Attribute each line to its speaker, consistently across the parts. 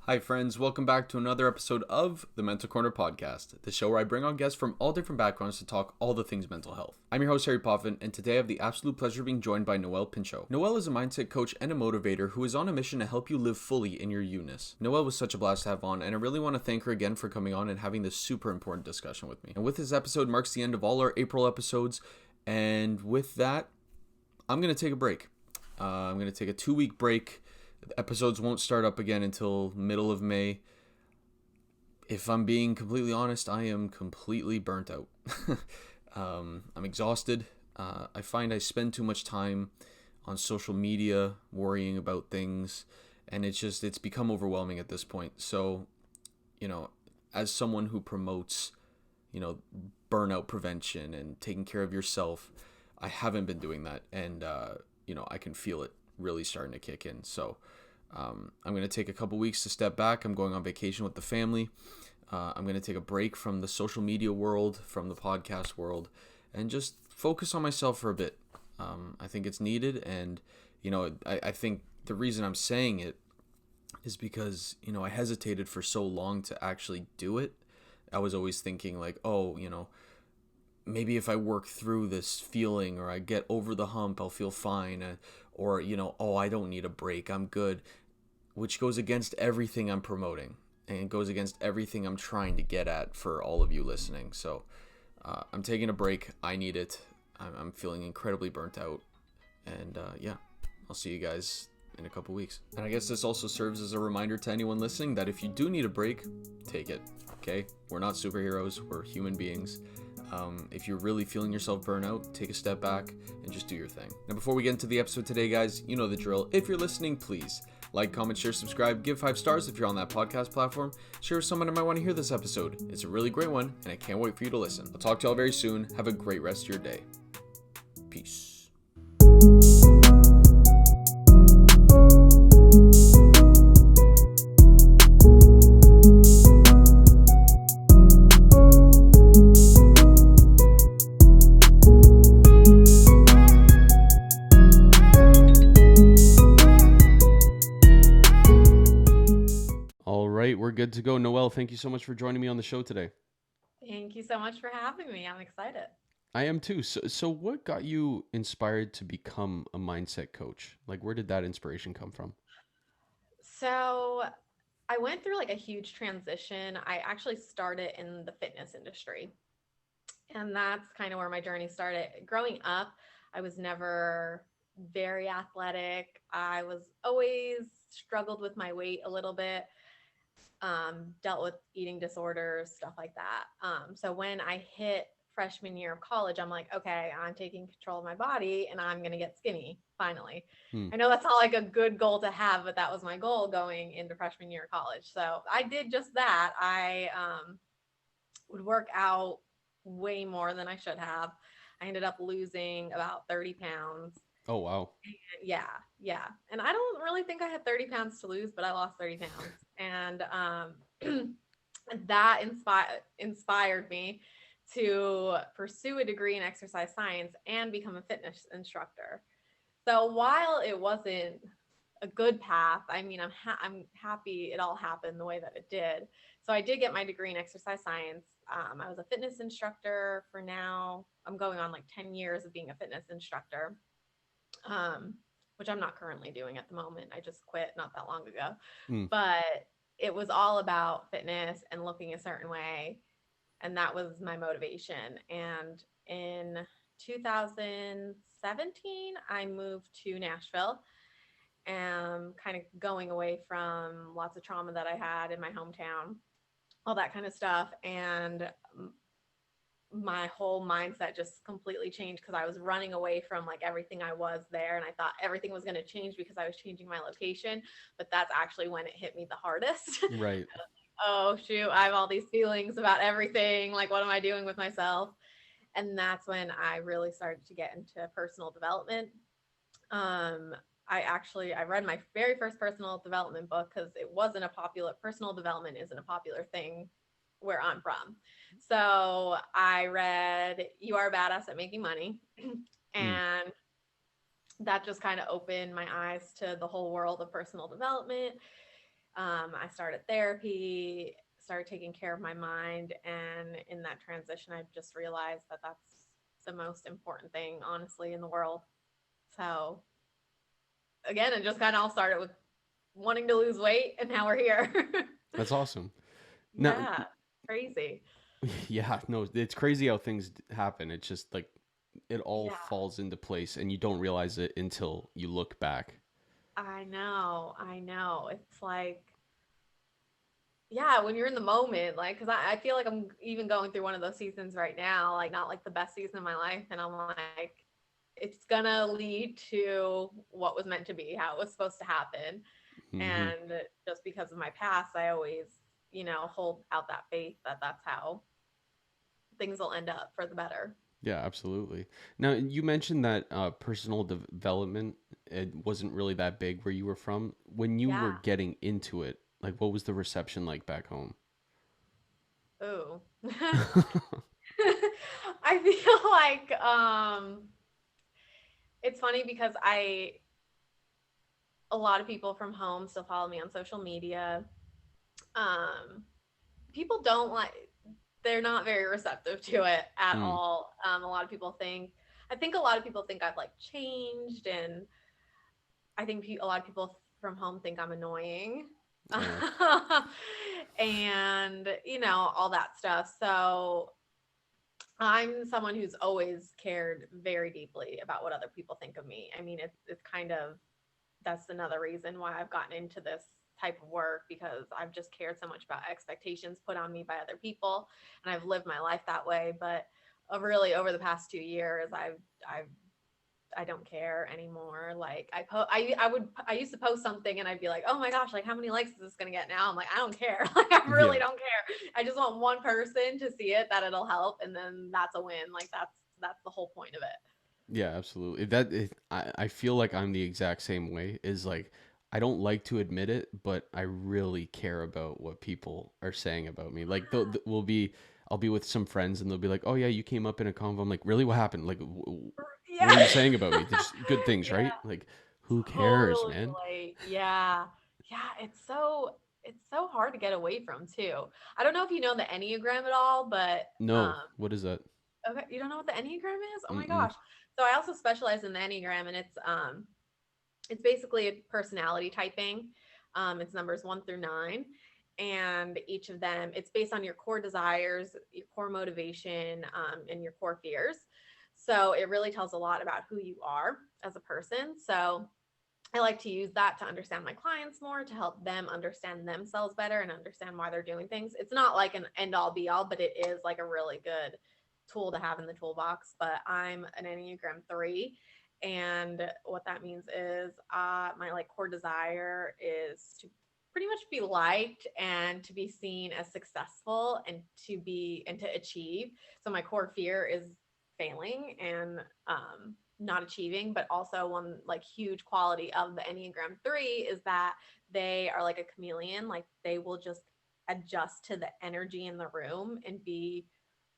Speaker 1: Hi friends, welcome back to another episode of the Mental Corner Podcast, the show where I bring on guests from all different backgrounds to talk all the things mental health. I'm your host Harry Potvin, and today I have the absolute pleasure of being joined by Noelle Pinchot. Noelle is a mindset coach and a motivator who is on a mission to help you live fully in your you-ness. Noelle was such a blast to have on, and I really want to thank her again for coming on and having this super important discussion with me. And with this episode marks the end of all our April episodes, and with that, I'm going to take a break. I'm going to take a 2-week break. The episodes won't start up again until middle of May. If I'm being completely honest, I am completely burnt out. I'm exhausted. I find I spend too much time on social media worrying about things, and it's become overwhelming at this point. So, as someone who promotes, burnout prevention and taking care of yourself, I haven't been doing that, and I can feel it really starting to kick in. So I'm going to take a couple weeks to step back. I'm going on vacation with the family. I'm going to take a break from the social media world, from the podcast world, and just focus on myself for a bit. I think it's needed, and I think the reason I'm saying it is because I hesitated for so long to actually do it. I was always thinking like, maybe if I work through this feeling or I get over the hump, I'll feel fine. Or, I don't need a break, I'm good, which goes against everything I'm promoting and goes against everything I'm trying to get at for all of you listening. So I'm taking a break. I need it. I'm feeling incredibly burnt out. And I'll see you guys in a couple weeks. And I guess this also serves as a reminder to anyone listening that if you do need a break, take it. Okay? We're not superheroes. We're human beings. If you're really feeling yourself burn out, take a step back and just do your thing. Now, before we get into the episode today, guys, you know the drill. If you're listening, please like, comment, share, subscribe, give 5 stars if you're on that podcast platform. Share with someone who might want to hear this episode. It's a really great one, and I can't wait for you to listen. I'll talk to y'all very soon. Have a great rest of your day. Peace. We're good to go. Noelle, thank you so much for joining me on the show today.
Speaker 2: Thank you so much for having me. I'm excited.
Speaker 1: I am too. So what got you inspired to become a mindset coach? Like, where did that inspiration come from?
Speaker 2: So I went through like a huge transition. I actually started in the fitness industry, and that's kind of where my journey started. Growing up, I was never very athletic. I was always struggled with my weight a little bit. Dealt with eating disorders, stuff like that. So when I hit freshman year of college, I'm like, okay, I'm taking control of my body and I'm going to get skinny finally. I know that's not like a good goal to have, but that was my goal going into freshman year of college. So I did just that. I would work out way more than I should have. I ended up losing about 30 pounds.
Speaker 1: Oh, wow.
Speaker 2: Yeah. And I don't really think I had 30 pounds to lose, but I lost 30 pounds. And that inspired me to pursue a degree in exercise science and become a fitness instructor. So while it wasn't a good path, I mean, I'm happy it all happened the way that it did. So I did get my degree in exercise science. I was a fitness instructor for now. I'm going on like 10 years of being a fitness instructor. Which I'm not currently doing at the moment. I just quit not that long ago. But it was all about fitness and looking a certain way. And that was my motivation. And in 2017, I moved to Nashville, and kind of going away from lots of trauma that I had in my hometown, all that kind of stuff. And my whole mindset just completely changed because I was running away from like everything I was there, and I thought everything was going to change because I was changing my location, but that's actually when it hit me the hardest.
Speaker 1: Right.
Speaker 2: Oh shoot, I have all these feelings about everything, like what am I doing with myself? And that's when I really started to get into personal development. I read my very first personal development book because personal development isn't a popular thing where I'm from. So I read You Are a Badass at Making Money. And that just kind of opened my eyes to the whole world of personal development. I started therapy, started taking care of my mind. And in that transition, I just realized that that's the most important thing, honestly, in the world. So, again, it just kind of all started with wanting to lose weight, and now we're here.
Speaker 1: That's awesome. Now,
Speaker 2: Yeah, crazy.
Speaker 1: yeah, no, it's crazy how things happen. It's just like it all
Speaker 2: Yeah,
Speaker 1: falls into place and you don't realize it until you look back.
Speaker 2: I know. I know. It's like, yeah, when you're in the moment, like, because I feel like I'm even going through one of those seasons right now, like, not like the best season of my life. And I'm like, it's gonna lead to what was meant to be, how it was supposed to happen.
Speaker 1: Hmm.
Speaker 2: And just because of my past, I always, hold out that faith that that's how things will end up for the better.
Speaker 1: Yeah, absolutely. Now, you mentioned that personal development, it wasn't really that big where you were from. When you were
Speaker 2: Yeah.
Speaker 1: getting into it, like what was the reception like back home?
Speaker 2: Ooh. I feel like it's funny because a lot of people from home still follow me on social media. Um People don't like, they're not very receptive to it at
Speaker 1: Mm,
Speaker 2: all. A lot of people think, I think a lot of people think I've like changed, and I think a lot of people from home think I'm annoying.
Speaker 1: yeah.
Speaker 2: And all that stuff. So I'm someone who's always cared very deeply about what other people think of me. I mean, it's kind of, that's another reason why I've gotten into this type of work, because I've just cared so much about expectations put on me by other people, and I've lived my life that way. But really, over the past 2 years, I don't care anymore. Like I used to post something and I'd be like, oh my gosh, like how many likes is this gonna get now? I'm like, I don't care. Like I really
Speaker 1: Yeah.
Speaker 2: don't care. I just want one person to see it, that it'll help, and then that's a win. Like that's the whole point of it.
Speaker 1: Yeah, absolutely. I feel like I'm the exact same way. Is like I don't like to admit it, but I really care about what people are saying about me. Like I'll be with some friends and they'll be like, "Oh yeah, you came up in a convo." I'm like, "Really? What happened? Like, what are
Speaker 2: Yeah.
Speaker 1: you saying about me? Just good things,
Speaker 2: Yeah.
Speaker 1: right?" Like, who cares, man?
Speaker 2: Totally. Yeah. Yeah. It's so hard to get away from too. I don't know if you know the Enneagram at all, but
Speaker 1: No, what is that?
Speaker 2: okay, you don't know what the Enneagram is? Oh my
Speaker 1: Mm-mm.
Speaker 2: gosh. So I also specialize in the Enneagram, and it's basically a personality typing. It's numbers 1 through 9. And each of them, it's based on your core desires, your core motivation, and your core fears. So it really tells a lot about who you are as a person. So I like to use that to understand my clients more, to help them understand themselves better and understand why they're doing things. It's not like an end all be all, but it is like a really good tool to have in the toolbox. But I'm an Enneagram 3. And what that means is my like core desire is to pretty much be liked and to be seen as successful and to achieve. So my core fear is failing and not achieving. But also, one like huge quality of the Enneagram 3 is that they are like a chameleon. Like they will just adjust to the energy in the room and be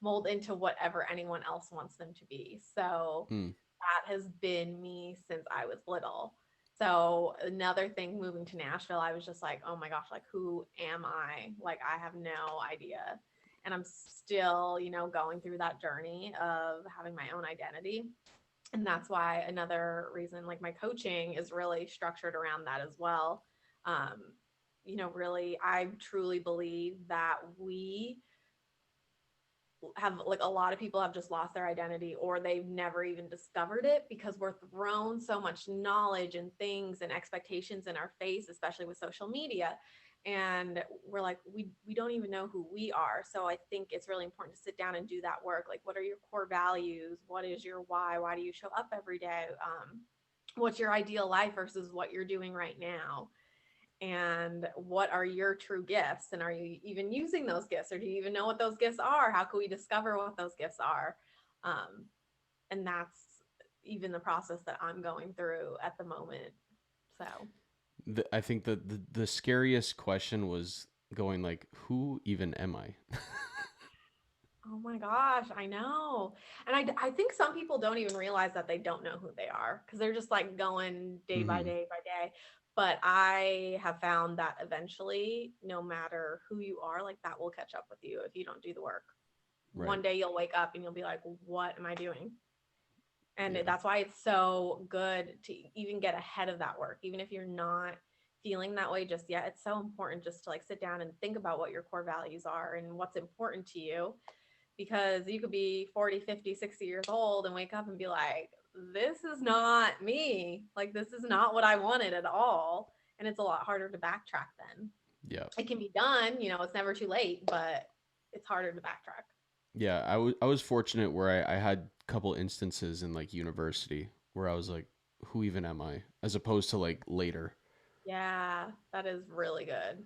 Speaker 2: mold into whatever anyone else wants them to be. So
Speaker 1: Hmm.
Speaker 2: that has been me since I was little. So another thing, moving to Nashville, I was just like, oh my gosh, like who am I? Like I have no idea. And I'm still, going through that journey of having my own identity. And that's why another reason, like my coaching is really structured around that as well. Um, really, I truly believe that we have, like, a lot of people have just lost their identity, or they've never even discovered it, because we're thrown so much knowledge and things and expectations in our face, especially with social media. And we're like, we don't even know who we are. So I think it's really important to sit down and do that work. Like, what are your core values? What is your why do you show up every day? What's your ideal life versus what you're doing right now? And what are your true gifts, and are you even using those gifts, or do you even know what those gifts are? How can we discover what those gifts are? And that's even the process that I'm going through at the moment. So
Speaker 1: I think the scariest question was going like, "Who even am I?"
Speaker 2: oh my gosh, I know. And I think some people don't even realize that they don't know who they are, because they're just like going day by
Speaker 1: Hmm.
Speaker 2: day by day. But I have found that eventually, no matter who you are, like that will catch up with you if you don't do the work.
Speaker 1: Right.
Speaker 2: One day you'll wake up and you'll be like, what am I doing? And
Speaker 1: Yeah.
Speaker 2: that's why it's so good to even get ahead of that work. Even if you're not feeling that way just yet, it's so important just to like sit down and think about what your core values are and what's important to you, because you could be 40, 50, 60 years old and wake up and be like, this is not me. Like, this is not what I wanted at all. And it's a lot harder to backtrack then.
Speaker 1: Yeah.
Speaker 2: It can be done, it's never too late, but it's harder to backtrack.
Speaker 1: Yeah. I was fortunate where I had a couple instances in like university where I was like, who even am I? As opposed to like later.
Speaker 2: Yeah, that is really good.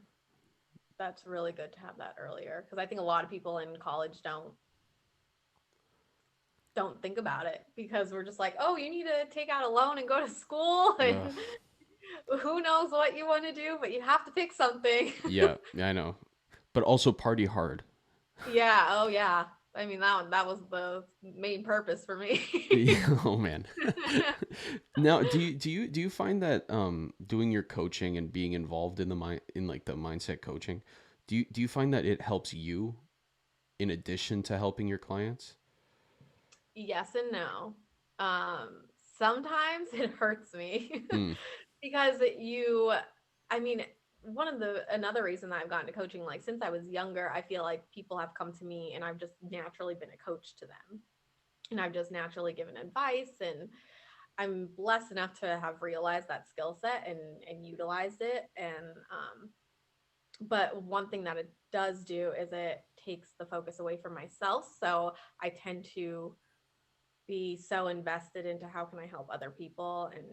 Speaker 2: That's really good to have that earlier, because I think a lot of people in college don't think about it, because we're just like, oh, you need to take out a loan and go to school
Speaker 1: Ugh.
Speaker 2: and who knows what you want to do, but you have to pick something.
Speaker 1: Yeah. I know. But also party hard.
Speaker 2: Yeah. Oh, yeah. I mean, that was the main purpose for me.
Speaker 1: Oh man. Now, do you find that doing your coaching and being involved in the like the mindset coaching, do you find that it helps you in addition to helping your clients?
Speaker 2: Yes and no. Sometimes it hurts me
Speaker 1: Hmm.
Speaker 2: because I mean, another reason that I've gotten to coaching, like since I was younger, I feel like people have come to me and I've just naturally been a coach to them. And I've just naturally given advice, and I'm blessed enough to have realized that skill set and utilized it. And but one thing that it does do is it takes the focus away from myself. So I tend to be so invested into how can I help other people and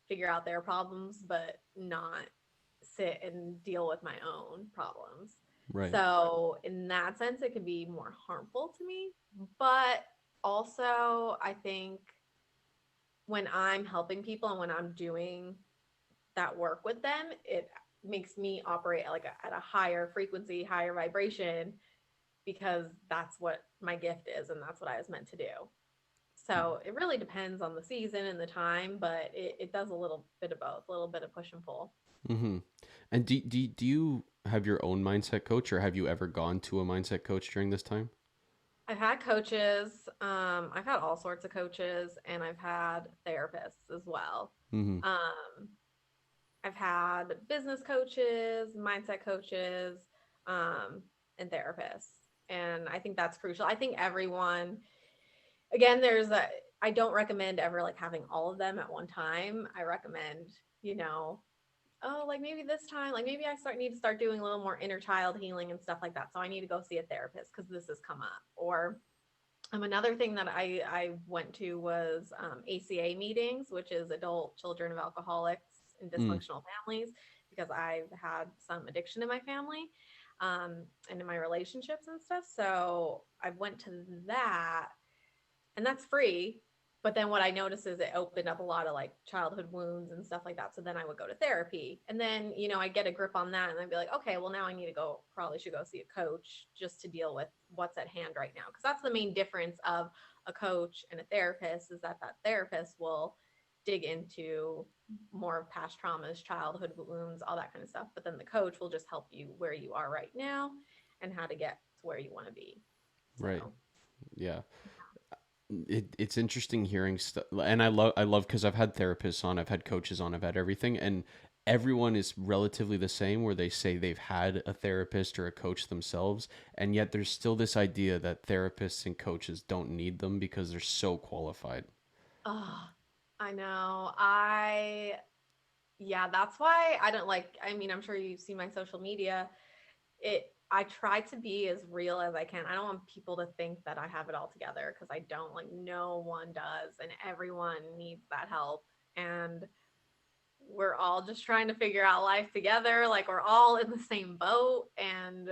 Speaker 2: figure out their problems, but not sit and deal with my own problems.
Speaker 1: Right.
Speaker 2: So in that sense, it could be more harmful to me. But also, I think when I'm helping people and when I'm doing that work with them, it makes me operate like at a higher frequency, higher vibration, because that's what my gift is and that's what I was meant to do. So it really depends on the season and the time, but it does a little bit of both, a little bit of push and pull.
Speaker 1: Mm-hmm. And do you have your own mindset coach, or have you ever gone to a mindset coach during this time?
Speaker 2: I've had coaches, I've had all sorts of coaches, and I've had therapists as well.
Speaker 1: Mm-hmm.
Speaker 2: Um, I've had business coaches, mindset coaches, um, and therapists. And I think that's crucial. I think everyone, again, I don't recommend ever like having all of them at one time. I recommend, you know, oh, like maybe this time, like maybe I need to start doing a little more inner child healing and stuff like that. So I need to go see a therapist because this has come up. Or another thing that I went to was ACA meetings, which is adult children of alcoholics and
Speaker 1: Mm.
Speaker 2: dysfunctional families, because I've had some addiction in my family and in my relationships and stuff. So I went to that, and that's free. But then what I noticed is it opened up a lot of like childhood wounds and stuff like that. So then I would go to therapy, and then, I get a grip on that, and I'd be like, okay, well now I need to probably should go see a coach just to deal with what's at hand right now. Cause that's the main difference of a coach and a therapist, is that therapist will dig into more of past traumas, childhood wounds, all that kind of stuff. But then the coach will just help you where you are right now and how to get to where you want to be.
Speaker 1: Right.
Speaker 2: So
Speaker 1: Yeah. It's interesting hearing stuff, and I love because I've had therapists on, I've had coaches on, I've had everything, and everyone is relatively the same, where they say they've had a therapist or a coach themselves, and yet there's still this idea that therapists and coaches don't need them because they're so qualified.
Speaker 2: oh, I know. Yeah, that's why I don't like, I mean, I'm sure you've seen my social media. I try to be as real as I can. I don't want people to think that I have it all together, because I don't. Like, no one does, and everyone needs that help. And we're all just trying to figure out life together. Like, we're all in the same boat, and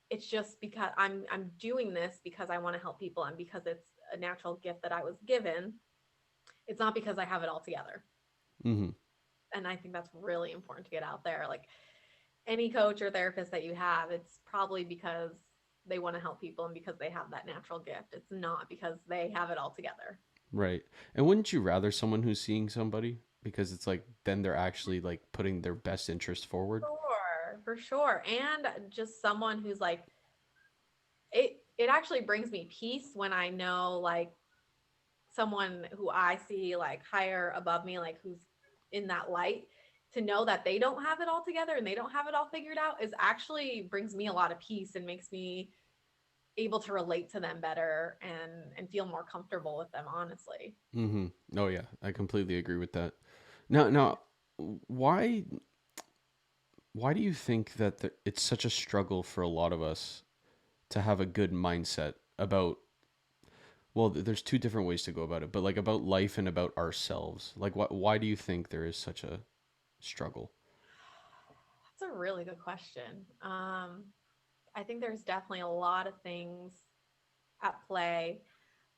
Speaker 2: it's just because I'm doing this because I want to help people and because it's a natural gift that I was given. It's not because I have it all together.
Speaker 1: Mm-hmm.
Speaker 2: And I think that's really important to get out there. Like, any coach or therapist that you have, it's probably because they want to help people and because they have that natural gift. It's not because they have it all together.
Speaker 1: Right. And wouldn't you rather someone who's seeing somebody? because it's like then they're actually like putting their best interest forward.
Speaker 2: Sure, for sure. And just someone who's like, it actually brings me peace when I know like someone who I see like higher above me, like who's in that light, to know that they don't have it all together and they don't have it all figured out is actually brings me a lot of peace and makes me able to relate to them better and feel more comfortable with them, honestly.
Speaker 1: Mm-hmm. Oh yeah, I completely agree with that. Now, why why do you think that it's such a struggle for a lot of us to have a good mindset about, well, there's two different ways to go about it, but like about life and about ourselves. Like why do you think there is such a struggle?
Speaker 2: That's a really good question. I think there's definitely a lot of things at play.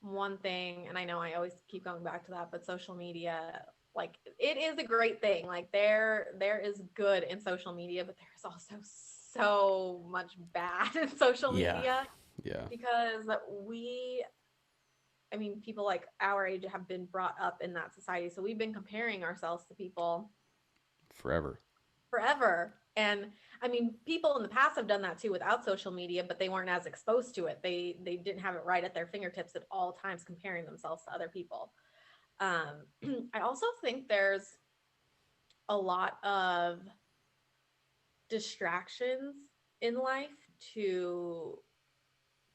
Speaker 2: One thing, and I know I always keep going back to that, but social media, like it is a great thing. Like there is good in social media, but there's also so much bad in social
Speaker 1: Yeah.
Speaker 2: media
Speaker 1: Yeah.
Speaker 2: because I mean, people like our age have been brought up in that society. So we've been comparing ourselves to people
Speaker 1: Forever.
Speaker 2: forever. And I mean, people in the past have done that too without social media, but they weren't as exposed to it. They didn't have it right at their fingertips at all times, comparing themselves to other people. I also think there's a lot of distractions in life to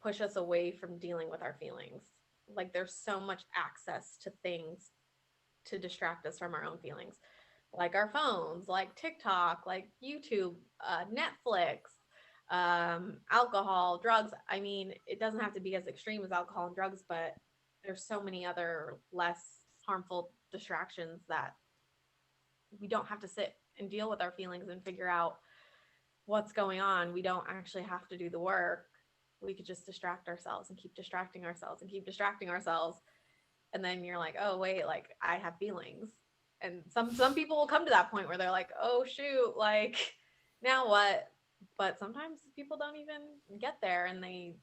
Speaker 2: push us away from dealing with our feelings. Like there's so much access to things to distract us from our own feelings, like our phones, like TikTok, like YouTube, Netflix, alcohol, drugs. I mean, it doesn't have to be as extreme as alcohol and drugs, but there's so many other less harmful distractions that we don't have to sit and deal with our feelings and figure out what's going on. We don't actually have to do the work. We could just distract ourselves and keep distracting ourselves and keep distracting ourselves. And then you're like, oh wait, like I have feelings. And some people will come to that point where they're like, oh shoot, like now what? But sometimes people don't even get there, and they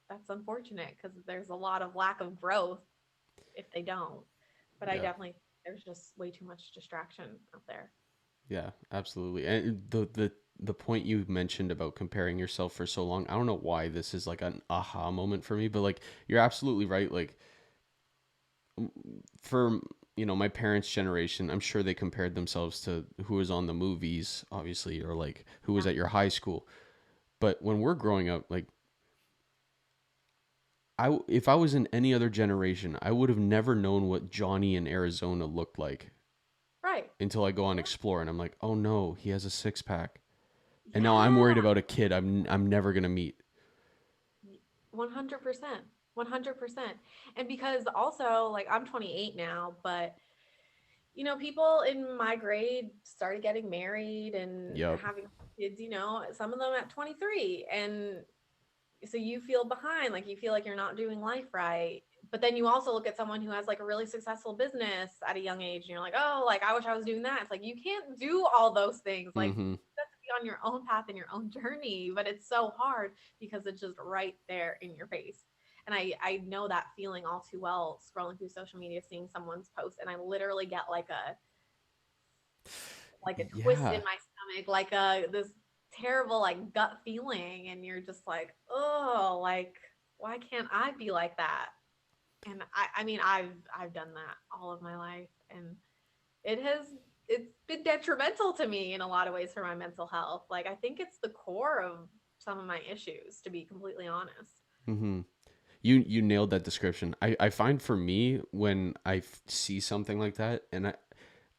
Speaker 2: that's unfortunate because there's a lot of lack of growth if they don't. But I
Speaker 1: Yeah.
Speaker 2: definitely there's just way too much distraction out there.
Speaker 1: Yeah, absolutely. And the point you mentioned about comparing yourself for so long, I don't know why this is like an aha moment for me, but like you're absolutely right. Like for my parents' generation, I'm sure they compared themselves to who was on the movies, obviously, or like who was
Speaker 2: Yeah.
Speaker 1: at your high school. But when we're growing up, like if I was in any other generation, I would have never known what Johnny in Arizona looked like
Speaker 2: Right.
Speaker 1: until I go on Explore and I'm like, "Oh no, he has a six-pack." And now I'm worried
Speaker 2: Yeah.
Speaker 1: about a kid I'm never going to meet.
Speaker 2: 100%. 100%. And because also like I'm 28 now, but people in my grade started getting married and
Speaker 1: Yep.
Speaker 2: having kids, some of them at 23. And so you feel behind, like you feel like you're not doing life right. But then you also look at someone who has like a really successful business at a young age and you're like, oh, like I wish I was doing that. It's like you can't do all those things. Like
Speaker 1: Mhm.
Speaker 2: you have to be on your own path and your own journey, but it's so hard because it's just right there in your face. And I know that feeling all too well scrolling through social media, seeing someone's post, and I literally get like a twist in
Speaker 1: Yeah.
Speaker 2: my stomach, like a this terrible like gut feeling, and you're just like, oh, like why can't I be like that? And I mean I've done that all of my life, and it's been detrimental to me in a lot of ways for my mental health. Like I think it's the core of some of my issues, to be completely honest.
Speaker 1: Mhm. You nailed that description. I find for me when see something like that, and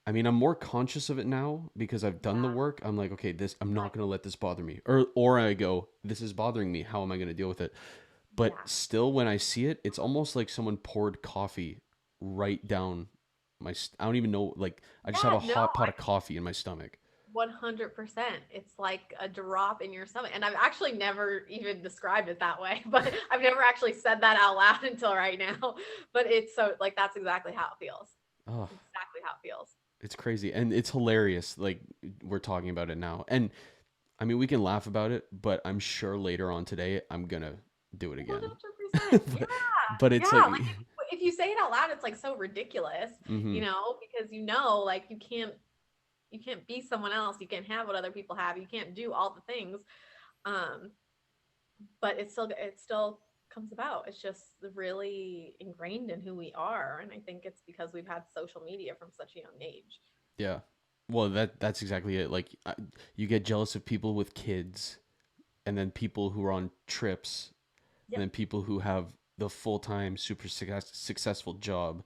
Speaker 1: I mean I'm more conscious of it now because I've done the
Speaker 2: Yeah,
Speaker 1: work. I'm like, okay, this I'm not
Speaker 2: right.
Speaker 1: going to let this bother me. Or I go, this is bothering me. How am I going to deal with it? But
Speaker 2: Yeah.
Speaker 1: still when I see it, it's almost like someone poured coffee right down I don't even know, like I just have
Speaker 2: Yeah,
Speaker 1: a
Speaker 2: no,
Speaker 1: hot pot of coffee in my stomach.
Speaker 2: 100%. It's like a drop in your stomach. And I've actually never even described it that way, but I've never actually said that out loud until right now. But it's so like that's exactly how it feels.
Speaker 1: Oh,
Speaker 2: Exactly how it feels.
Speaker 1: it's crazy and it's hilarious like we're talking about it now. And I mean, we can laugh about it, but I'm sure later on today I'm gonna do it again.
Speaker 2: 100%. Yeah.
Speaker 1: but it's
Speaker 2: Yeah.
Speaker 1: like,
Speaker 2: Like if you say it out loud, it's like so ridiculous,
Speaker 1: Mm-hmm.
Speaker 2: because like you can't be someone else. You can't have what other people have. You can't do all the things. Um, but it still comes about. It's just really ingrained in who we are. And I think it's because we've had social media from such a young age.
Speaker 1: Yeah. Well, that's exactly it. Like, you get jealous of people with kids, and then people who are on trips, and
Speaker 2: Yep.
Speaker 1: then people who have the full time super successful job.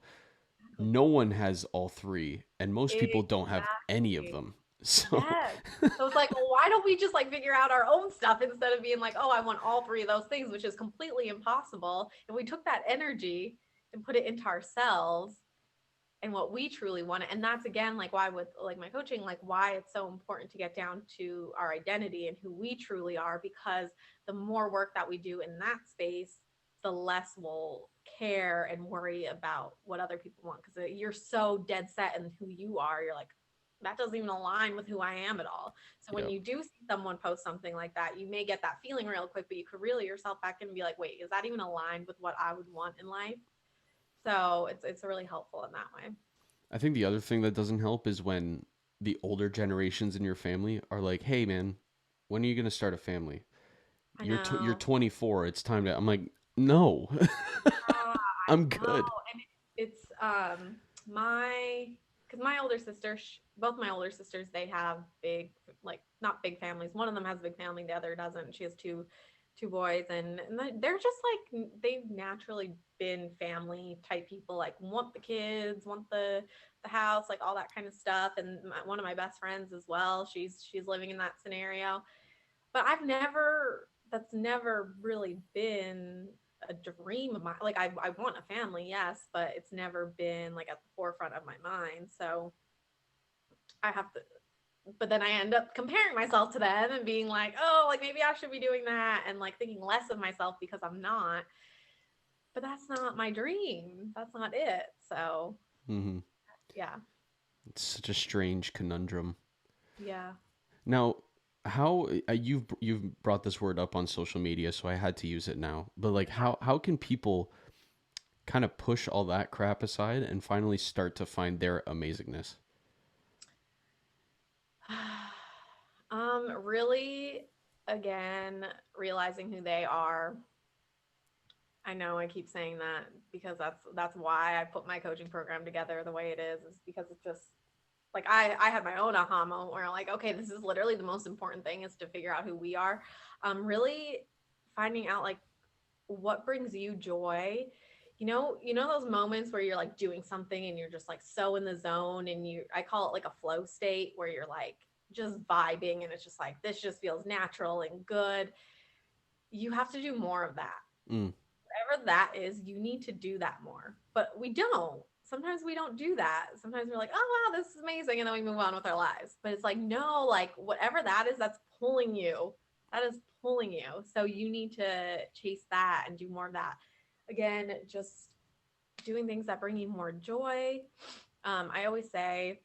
Speaker 2: Exactly.
Speaker 1: No one has all three, and most people don't have any of
Speaker 2: Exactly.
Speaker 1: them. So,
Speaker 2: Yes. So it's like, well, why don't we just like figure out our own stuff instead of being like, oh, I want all three of those things, which is completely impossible. If we took that energy and put it into ourselves and what we truly want, and that's again like why with like my coaching, like why it's so important to get down to our identity and who we truly are, because the more work that we do in that space, the less we'll care and worry about what other people want, because you're so dead set in who you are. You're like, that doesn't even align with who I am at all. So when
Speaker 1: yeah.
Speaker 2: you do see someone post something like that, you may get that feeling real quick, but you could reel yourself back in and be like, wait, is that even aligned with what I would want in life? So it's really helpful in that way.
Speaker 1: I think the other thing that doesn't help is when the older generations in your family are like, "Hey, man, when are you gonna start a family?
Speaker 2: I
Speaker 1: You're
Speaker 2: know.
Speaker 1: 24. It's time to." I'm like, "No,
Speaker 2: Yeah,
Speaker 1: I'm
Speaker 2: I know.
Speaker 1: good."
Speaker 2: And it's my because my older sister, both my older sisters, they have big, like not big families. One of them has a big family, the other doesn't. She has two boys, and they're just like they've naturally been family type people, like want the kids, want the house, like all that kind of stuff. And one of my best friends as well, she's living in that scenario. But that's never really been a dream of mine. Like I want a family, yes, but it's never been like at the forefront of my mind. So I have to, but then I end up comparing myself to them and being like, oh, like maybe I should be doing that, and like thinking less of myself because I'm not. But that's not my dream. That's not it. So
Speaker 1: Hmm.
Speaker 2: yeah.
Speaker 1: It's such a strange conundrum.
Speaker 2: Yeah.
Speaker 1: Now, how you've brought this word up on social media, so I had to use it now. But like, how can people kind of push all that crap aside and finally start to find their amazingness?
Speaker 2: Really, again, realizing who they are. I know I keep saying that because that's why I put my coaching program together the way it is because it's just like I had my own aha moment where I'm like, okay, this is literally the most important thing is to figure out who we are. Really finding out like what brings you joy. You know those moments where you're like doing something and you're just like so in the zone, and I call it like a flow state where you're like just vibing and it's just like this just feels natural and good. You have to do more of that.
Speaker 1: Mm,
Speaker 2: Whatever that is, you need to do that more. But we don't. Sometimes we don't do that. Sometimes we're like, oh, wow, this is amazing. And then we move on with our lives. But it's like, no, like whatever that is, that's pulling you. That is pulling you. So you need to chase that and do more of that. Again, just doing things that bring you more joy. I always say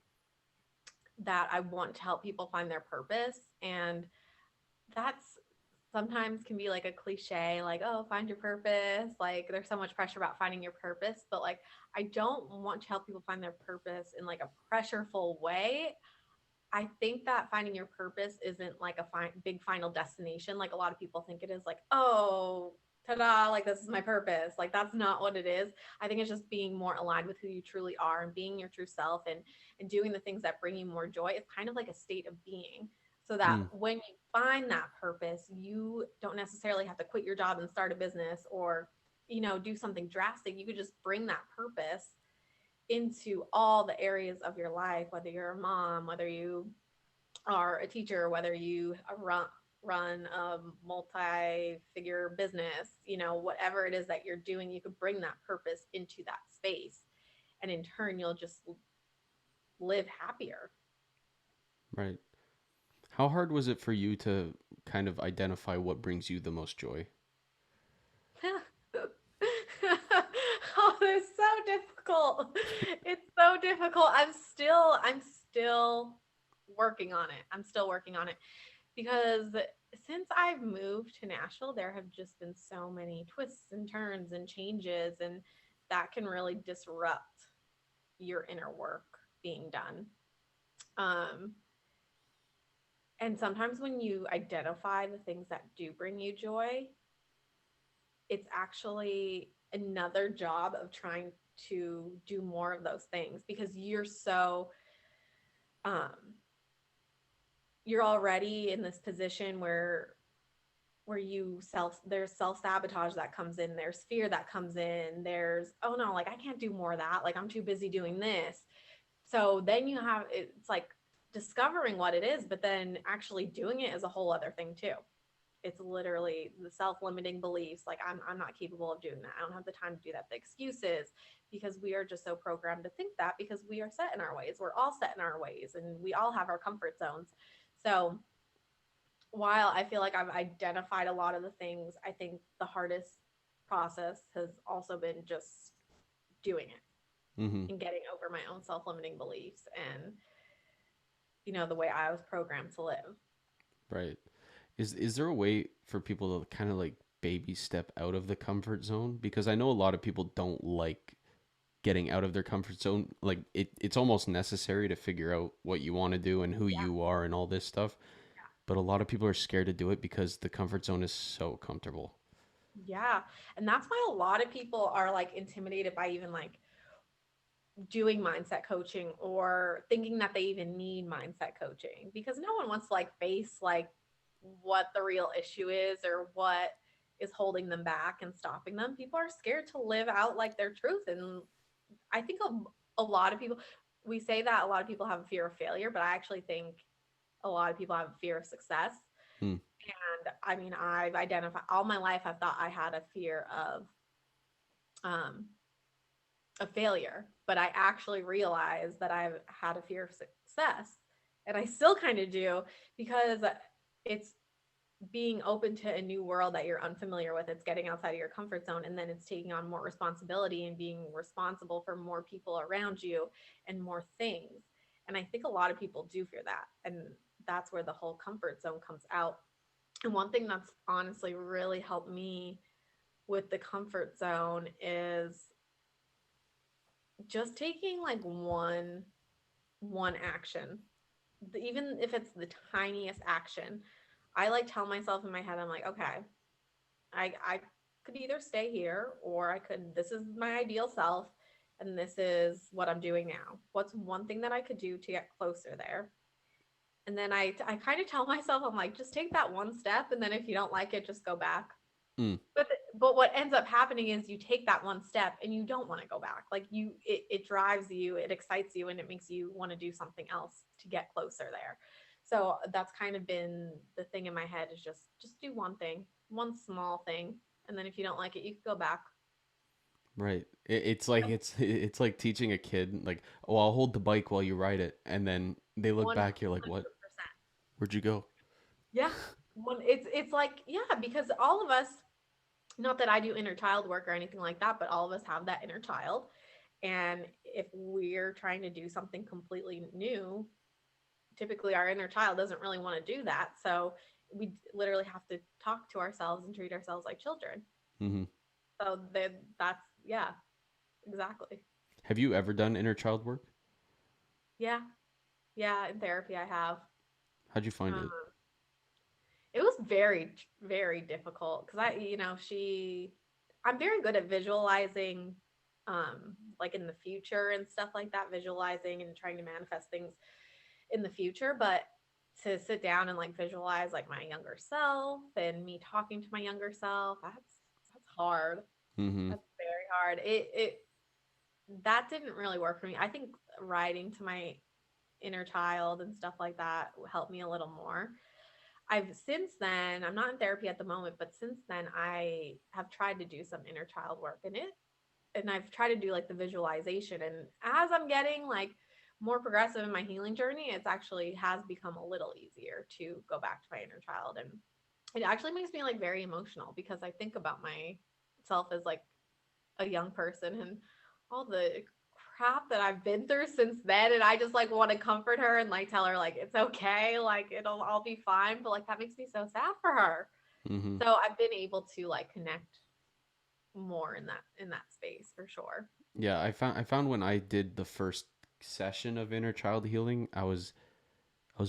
Speaker 2: that I want to help people find their purpose. And that's sometimes can be like a cliche, like, oh, find your purpose. Like there's so much pressure about finding your purpose, but like I don't want to help people find their purpose in like a pressureful way. I think that finding your purpose isn't like a big final destination like a lot of people think it is, like, oh, ta-da, like this is my purpose. Like that's not what it is. I think it's just being more aligned with who you truly are and being your true self, and doing the things that bring you more joy. It's kind of like a state of being, so that
Speaker 1: mm,
Speaker 2: when you find that purpose, you don't necessarily have to quit your job and start a business or do something drastic. You could just bring that purpose into all the areas of your life, whether you're a mom, whether you are a teacher, whether you run a multi-figure business, whatever it is that you're doing, you could bring that purpose into that space, and in turn you'll just live happier.
Speaker 1: right. How hard was it for you to kind of identify what brings you the most joy?
Speaker 2: Oh, it's so difficult. It's so difficult. I'm still working on it. I'm still working on it because since I've moved to Nashville, there have just been so many twists and turns and changes and that can really disrupt your inner work being done. Um, and sometimes when you identify the things that do bring you joy, it's actually another job of trying to do more of those things because um you're already in this position where there's self-sabotage that comes in, there's fear that comes in, there's, oh no, like I can't do more of that, like I'm too busy doing this. So then it's like discovering what it is, but then actually doing it is a whole other thing too. It's literally the self-limiting beliefs, like I'm not capable of doing that, I don't have the time to do that, the excuses, because we are just so programmed to think that, because we are set in our ways, we're all set in our ways, and we all have our comfort zones. So while I feel like I've identified a lot of the things, I think the hardest process has also been just doing it
Speaker 1: Mm-hmm.
Speaker 2: and getting over my own self-limiting beliefs and, the way I was programmed to live.
Speaker 1: Right. Is there a way for people to kind of like baby step out of the comfort zone? Because I know a lot of people don't like getting out of their comfort zone. Like it's almost necessary to figure out what you want to do and who
Speaker 2: Yeah.
Speaker 1: you are and all this stuff. But a lot of people are scared to do it because the comfort zone is so comfortable.
Speaker 2: Yeah. And that's why a lot of people are like intimidated by even like doing mindset coaching or thinking that they even need mindset coaching, because no one wants to like face like what the real issue is or what is holding them back and stopping them. People are scared to live out like their truth. And I think a lot of people, we say that a lot of people have a fear of failure, but I actually think a lot of people have a fear of success.
Speaker 1: Hmm.
Speaker 2: And I mean, I've identified all my life, I've thought I had a fear um, of failure, but I actually realized that I've had a fear of success. And I still kind of do, because it's being open to a new world that you're unfamiliar with. It's getting outside of your comfort zone, and then it's taking on more responsibility and being responsible for more people around you and more things. And I think a lot of people do fear that. And that's where the whole comfort zone comes out. And one thing that's honestly really helped me with the comfort zone is just taking like one action, even if it's the tiniest action. I like tell myself in my head, I'm like, okay, I could either stay here, or I could, this is my ideal self, and this is what I'm doing now. What's one thing that I could do to get closer there? And then I kind of tell myself, I'm like, just take that one step, and then if you don't like it, just go back.
Speaker 1: Mm.
Speaker 2: But what ends up happening is you take that one step and you don't want to go back. Like it drives you, it excites you, and it makes you want to do something else to get closer there. So that's kind of been the thing in my head, is just do one thing, one small thing, and then if you don't like it, you can go back.
Speaker 1: Right. It's like teaching a kid like, oh, I'll hold the bike while you ride it, and then they look back, you're like, what?
Speaker 2: 100%.
Speaker 1: Where'd you go?
Speaker 2: Yeah. It's like, yeah, because all of us, not that I do inner child work or anything like that, but all of us have that inner child. And if we're trying to do something completely new, typically our inner child doesn't really want to do that. So we literally have to talk to ourselves and treat ourselves like children.
Speaker 1: Mm-hmm.
Speaker 2: So that's, yeah, exactly.
Speaker 1: Have you ever done inner child work?
Speaker 2: Yeah. Yeah. In therapy, I have.
Speaker 1: How'd you find
Speaker 2: Um,
Speaker 1: it?
Speaker 2: it was very, very difficult because I'm very good at visualizing, like in the future and stuff like that, visualizing and trying to manifest things in the future. But to sit down and like visualize like my younger self and me talking to my younger self, that's hard.
Speaker 1: Mm-hmm.
Speaker 2: That's very hard. It that didn't really work for me. I think writing to my inner child and stuff like that helped me a little more. I've since then, I'm not in therapy at the moment, but since then I have tried to do some inner child work in it. And I've tried to do like the visualization. And as I'm getting like more progressive in my healing journey, it's actually has become a little easier to go back to my inner child. And it actually makes me like very emotional, because I think about myself as like a young person and all the crap that I've been through since then. And I just like want to comfort her and like tell her like it's okay, like it'll all be fine. But like that makes me so sad for her.
Speaker 1: Mm-hmm.
Speaker 2: So I've been able to like connect more in that space for sure.
Speaker 1: Yeah, I found when I did the first session of inner child healing, I was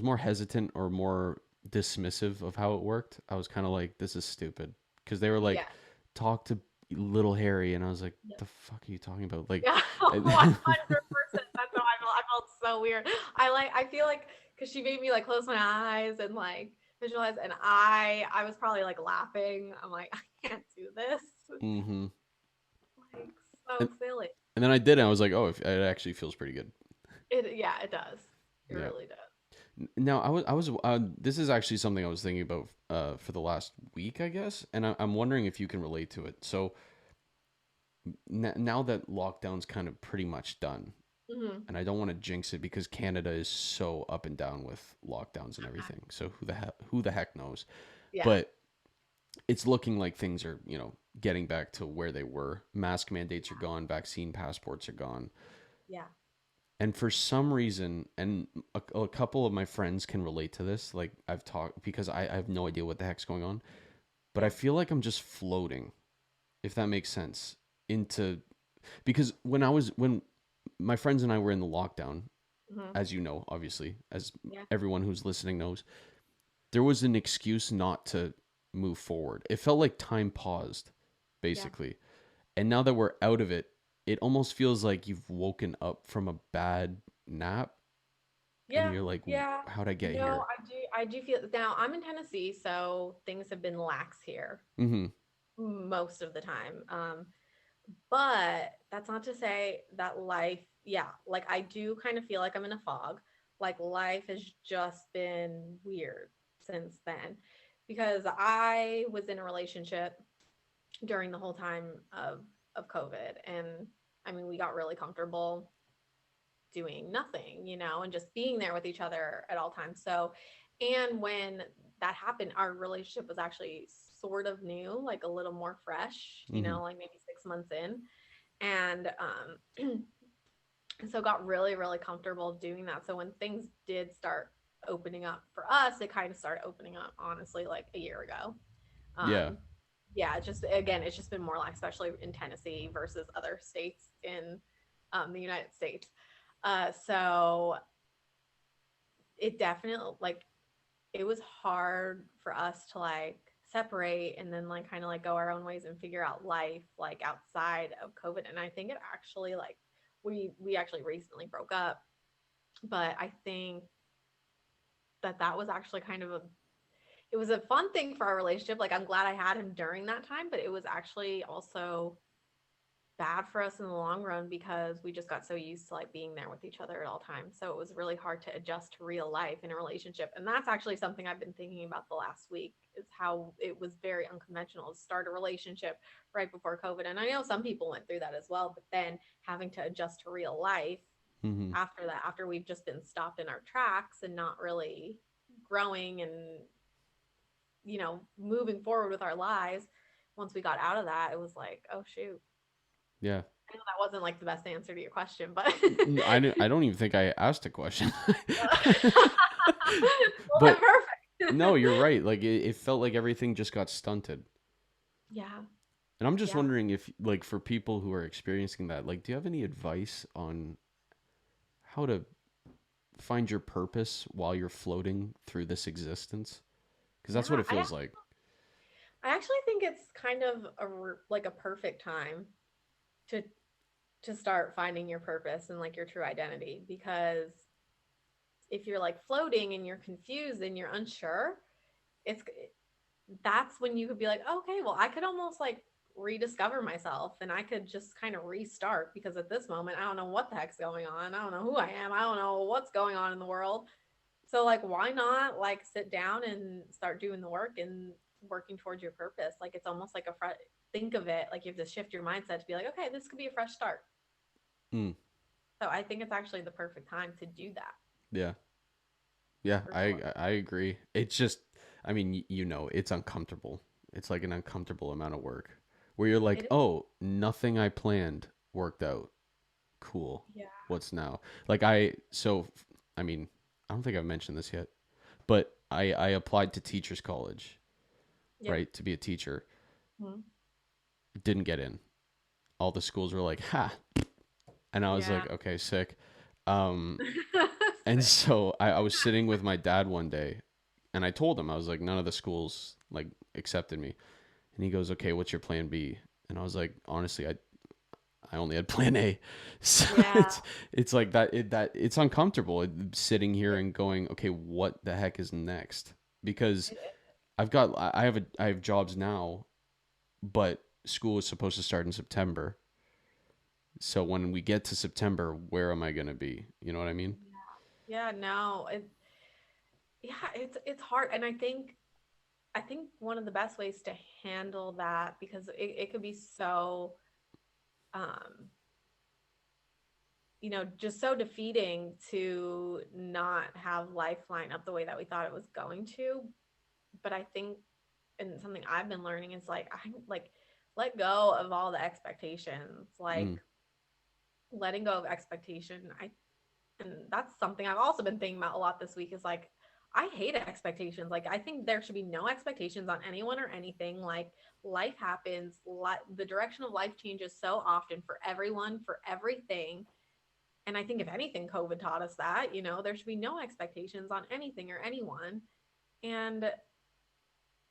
Speaker 1: more hesitant or more dismissive of how it worked. I was kind of like, this is stupid, because they were like,
Speaker 2: Yeah.
Speaker 1: talk to little Harry, and I was like,
Speaker 2: Yeah.
Speaker 1: the fuck are you talking about? Like,
Speaker 2: Yeah. 100%. That's how I felt. I felt so weird. I feel like because she made me like close my eyes and like visualize, and I was probably like laughing. I'm like, I can't do this.
Speaker 1: mm-hmm.
Speaker 2: Like so
Speaker 1: And,
Speaker 2: silly.
Speaker 1: and then I did, and I was like, oh, it actually feels pretty good.
Speaker 2: Yeah, it does. It
Speaker 1: Yeah.
Speaker 2: really does.
Speaker 1: Now this is actually something I was thinking about for the last week, I guess, and I'm wondering if you can relate to it. So now that lockdown's kind of pretty much done,
Speaker 2: Hmm.
Speaker 1: and I don't want to jinx it because Canada is so up and down with lockdowns and everything. So who the heck knows?
Speaker 2: Yeah.
Speaker 1: But it's looking like things are, getting back to where they were. Mask mandates are gone, vaccine passports are gone.
Speaker 2: Yeah.
Speaker 1: And for some reason, and a couple of my friends can relate to this, like I've talked, because I have no idea what the heck's going on, but I
Speaker 2: Yeah.
Speaker 1: feel like I'm just floating, if that makes sense, into, because when my friends and I were in the lockdown,
Speaker 2: Hmm.
Speaker 1: as you know, obviously, as
Speaker 2: Yeah.
Speaker 1: everyone who's listening knows, there was an excuse not to move forward. It felt like time paused,
Speaker 2: Yeah.
Speaker 1: basically. And now that we're out of it, it almost feels like you've woken up from a bad nap and
Speaker 2: Yeah.
Speaker 1: you're like,
Speaker 2: Yeah.
Speaker 1: how'd I get
Speaker 2: No,
Speaker 1: here?
Speaker 2: I do feel now I'm in Tennessee, so things have been lax here
Speaker 1: Mm-hmm.
Speaker 2: most of the time. But that's not to say that life, yeah, like I do kind of feel like I'm in a fog. Like life has just been weird since then because I was in a relationship during the whole time of COVID, and I mean we got really comfortable doing nothing, and just being there with each other at all times. So, and when that happened, our relationship was actually sort of new, like a little more fresh,
Speaker 1: Mm-hmm.
Speaker 2: like maybe 6 months in. And so got really, really comfortable doing that. So when things did start opening up for us, it kind of started opening up, honestly, like a year ago.
Speaker 1: Yeah.
Speaker 2: Um, yeah, just again, it's just been more like, especially in Tennessee versus other states in the United States. So it definitely like it was hard for us to like separate and then like kind of like go our own ways and figure out life like outside of COVID. And I think it actually like we actually recently broke up, but I think that was actually kind of a it was a fun thing for our relationship. Like I'm glad I had him during that time, but it was actually also bad for us in the long run because we just got so used to like being there with each other at all times. So it was really hard to adjust to real life in a relationship. And that's actually something I've been thinking about the last week is how it was very unconventional to start a relationship right before COVID. And I know some people went through that as well, but then having to adjust to real life
Speaker 1: Mm-hmm.
Speaker 2: after that, after we've just been stopped in our tracks and not really growing and moving forward with our lives. Once we got out of that, it was like, oh shoot,
Speaker 1: Yeah.
Speaker 2: I know that wasn't like the best answer to your question, but
Speaker 1: I don't even think I asked a question.
Speaker 2: well, then
Speaker 1: But no,
Speaker 2: perfect.
Speaker 1: you're right. Like it felt like everything just got stunted.
Speaker 2: Yeah,
Speaker 1: And I'm just
Speaker 2: yeah.
Speaker 1: wondering if, like, for people who are experiencing that, like, do you have any advice on how to find your purpose while you're floating through this existence? Because
Speaker 2: Yeah,
Speaker 1: that's what it feels like.
Speaker 2: I actually think it's kind of like a perfect time to start finding your purpose and like your true identity because if you're like floating and you're confused and you're unsure, it's that's when you could be like, okay, well, I could almost like rediscover myself and I could just kind of restart because at this moment, I don't know what the heck's going on. I don't know who I am. I don't know what's going on in the world. So, like, why not like sit down and start doing the work and working towards your purpose? Like, it's almost like a fresh, think of it like you have to shift your mindset to be like, okay, this could be a fresh start.
Speaker 1: Mm,
Speaker 2: So, I think it's actually the perfect time to do that
Speaker 1: yeah. Yeah,
Speaker 2: for
Speaker 1: I
Speaker 2: sure.
Speaker 1: I agree. It's just, I mean, it's uncomfortable. It's like an uncomfortable amount of work where you're like,
Speaker 2: It is,
Speaker 1: oh, nothing I planned worked out. Cool.
Speaker 2: yeah.
Speaker 1: What's now? Like I mean, I don't think I've mentioned this yet, but I applied to teachers college,
Speaker 2: Yep.
Speaker 1: right, to be a teacher.
Speaker 2: Mhm.
Speaker 1: didn't get in. All the schools were like, ha. And I was
Speaker 2: Yeah.
Speaker 1: like, okay, sick. Um, and so I was sitting with my dad one day and I told him, I was like, none of the schools like accepted me. And he goes, okay, what's your plan B? And I was like, honestly, I only had plan A. So
Speaker 2: Yeah.
Speaker 1: it's like that it's uncomfortable sitting here and going, okay, what the heck is next? Because I have jobs now, but school is supposed to start in September. So when we get to September, where am I going to be? You know what I mean?
Speaker 2: Yeah, no, yeah, it's hard. And I think one of the best ways to handle that, because it could be so um just so defeating to not have life line up the way that we thought it was going to. But I think, and something I've been learning is like, I like let go of all the expectations, like
Speaker 1: Mm,
Speaker 2: letting go of expectation. And that's something I've also been thinking about a lot this week is like, I hate expectations. Like, I think there should be no expectations on anyone or anything. Like, life happens, the direction of life changes so often for everyone, for everything. And I think if anything, COVID taught us that, there should be no expectations on anything or anyone. And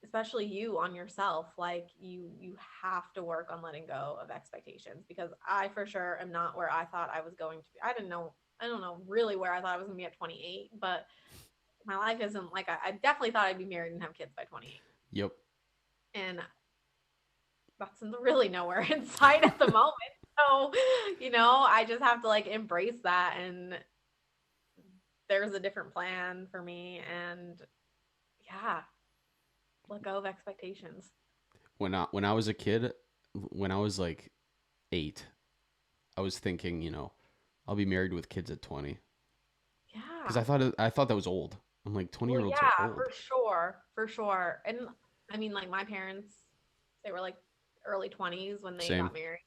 Speaker 2: especially you on yourself, like you have to work on letting go of expectations, because I for sure am not where I thought I was going to be. I don't know really where I thought I was going to be at 28, but my life isn't like I definitely thought I'd be married and have kids by 28.
Speaker 1: yep.
Speaker 2: And that's really nowhere in sight at the moment. So, I just have to like embrace that, and there's a different plan for me. And yeah, let go of expectations.
Speaker 1: When I was a kid, when I was like 8, I was thinking, I'll be married with kids at 20 because
Speaker 2: Yeah.
Speaker 1: I thought that was old. I'm like 20
Speaker 2: Well,
Speaker 1: year olds are
Speaker 2: yeah,
Speaker 1: old.
Speaker 2: for sure, for sure. And I mean, like my parents, they were like early 20s when they
Speaker 1: Same.
Speaker 2: got married.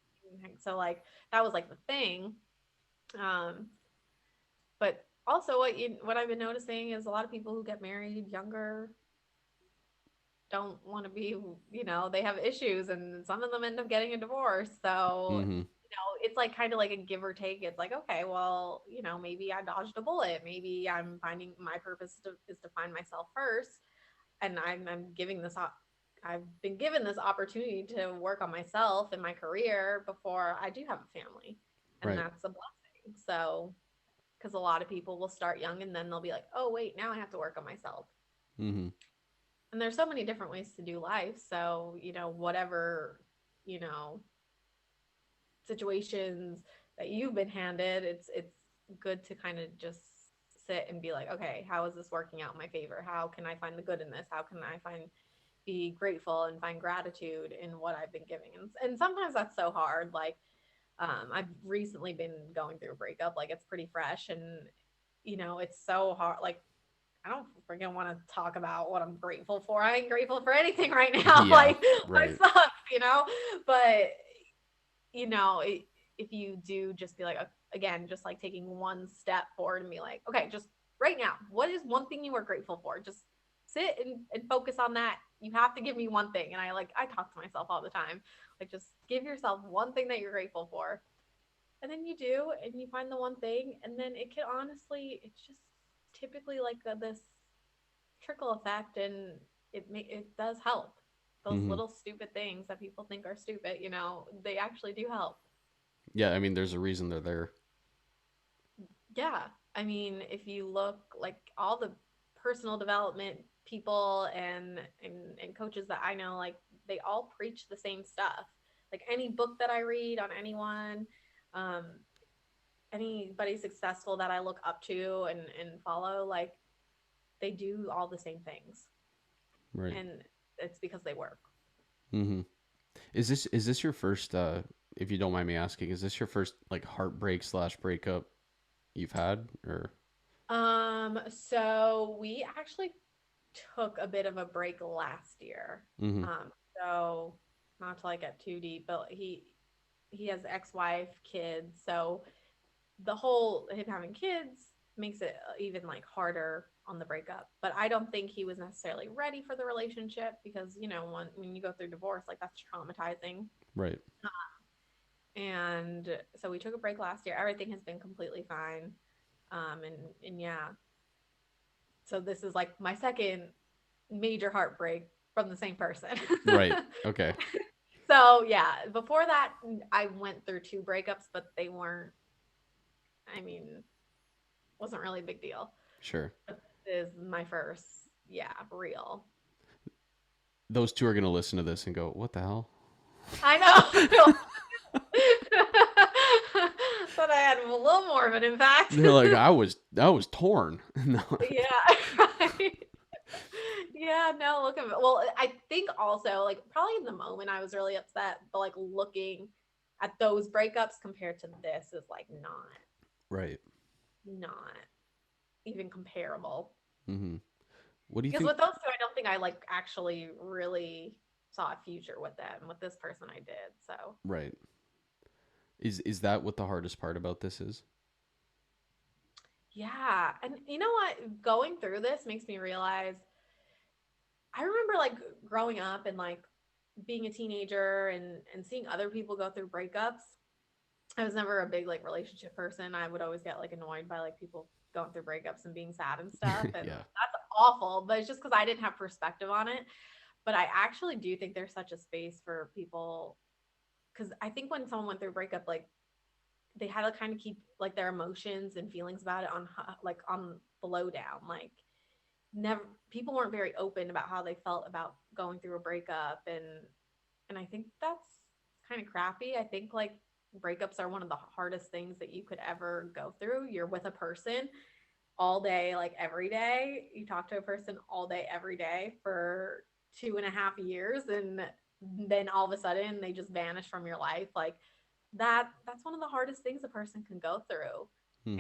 Speaker 2: So like that was like the thing. Um, but also what I've been noticing is a lot of people who get married younger don't want to be, they have issues, and some of them end up getting a divorce. So,
Speaker 1: Mm-hmm.
Speaker 2: it's like kind of like a give or take. It's like, okay, well, maybe I dodged a bullet. Maybe I'm finding my purpose is to find myself first, and I'm giving this up. I've been given this opportunity to work on myself and my career before I do have a family, and
Speaker 1: Right.
Speaker 2: that's a blessing. So, because a lot of people will start young and then they'll be like, oh wait, now I have to work on myself.
Speaker 1: Mm-hmm.
Speaker 2: And there's so many different ways to do life. So, whatever, you know, situations that you've been handed, it's good to kind of just sit and be like, okay, how is this working out in my favor? How can I find the good in this? How can I be grateful and find gratitude in what I've been giving? And sometimes that's so hard. Like, I've recently been going through a breakup. Like, it's pretty fresh, and it's so hard. Like, I don't freaking want to talk about what I'm grateful for. I ain't grateful for anything right now.
Speaker 1: Yeah.
Speaker 2: Like,
Speaker 1: Right.
Speaker 2: life sucks. But you know, it, if you do just be like, again, just like taking one step forward and be like, okay, just right now, what is one thing you are grateful for? Just sit and focus on that. You have to give me one thing. And I talk to myself all the time. Like, just give yourself one thing that you're grateful for. And then you do, and you find the one thing. And then it can honestly, it's just typically like this trickle effect, and it does help. Those
Speaker 1: Mm-hmm.
Speaker 2: little stupid things that people think are stupid, they actually do help.
Speaker 1: Yeah. I mean, there's a reason they're there.
Speaker 2: Yeah. I mean, if you look like all the personal development people and coaches that I know, like they all preach the same stuff. Like any book that I read on anyone, um, anybody successful that I look up to and follow, like they do all the same things.
Speaker 1: Right.
Speaker 2: And it's because they work.
Speaker 1: Mm-hmm. Is this your first? If you don't mind me asking, is this your first like heartbreak slash breakup you've had, or?
Speaker 2: So we actually took a bit of a break last year.
Speaker 1: Mm-hmm.
Speaker 2: So not to like get too deep, but he has ex-wife, kids, so the whole him having kids makes it even like harder on the breakup. But I don't think he was necessarily ready for the relationship because, you know, when you go through divorce, like that's traumatizing.
Speaker 1: Right.
Speaker 2: And so we took a break last year. Everything has been completely fine. And yeah, so this is like my second major heartbreak from the same person.
Speaker 1: Right. Okay.
Speaker 2: So yeah, before that, I went through two breakups, but they weren't, I mean, wasn't really a big deal.
Speaker 1: Sure.
Speaker 2: But this is my first, yeah, real.
Speaker 1: Those two are going to listen to this and go, what the hell?
Speaker 2: I know. But I had a little more of an impact.
Speaker 1: They're like, I was torn. No.
Speaker 2: Yeah, right. Yeah, no, look at it. Well, I think also like probably in the moment I was really upset, but like looking at those breakups compared to this is like
Speaker 1: Right.
Speaker 2: not even comparable.
Speaker 1: Mm-hmm. What do you
Speaker 2: Because
Speaker 1: think?
Speaker 2: with those two, I don't think I like actually really saw a future with them. With this person, I did. So
Speaker 1: Right. Is that what the hardest part about this is?
Speaker 2: yeah, and you know what? Going through this makes me realize. I remember like growing up and like being a teenager and seeing other people go through breakups. I was never a big like relationship person. I would always get like annoyed by like people going through breakups and being sad and stuff. And
Speaker 1: Yeah.
Speaker 2: that's awful, but it's just because I didn't have perspective on it. But I actually do think there's such a space for people because I think when someone went through a breakup, like they had to kind of keep like their emotions and feelings about it on like on the low down. Like never people weren't very open about how they felt about going through a breakup and I think that's kind of crappy. I think like breakups are one of the hardest things that you could ever go through. You're with a person all day, like every day. You talk to a person all day, every day for 2.5 years, and then all of a sudden they just vanish from your life. Like that's one of the hardest things a person can go through.
Speaker 1: Mm-hmm.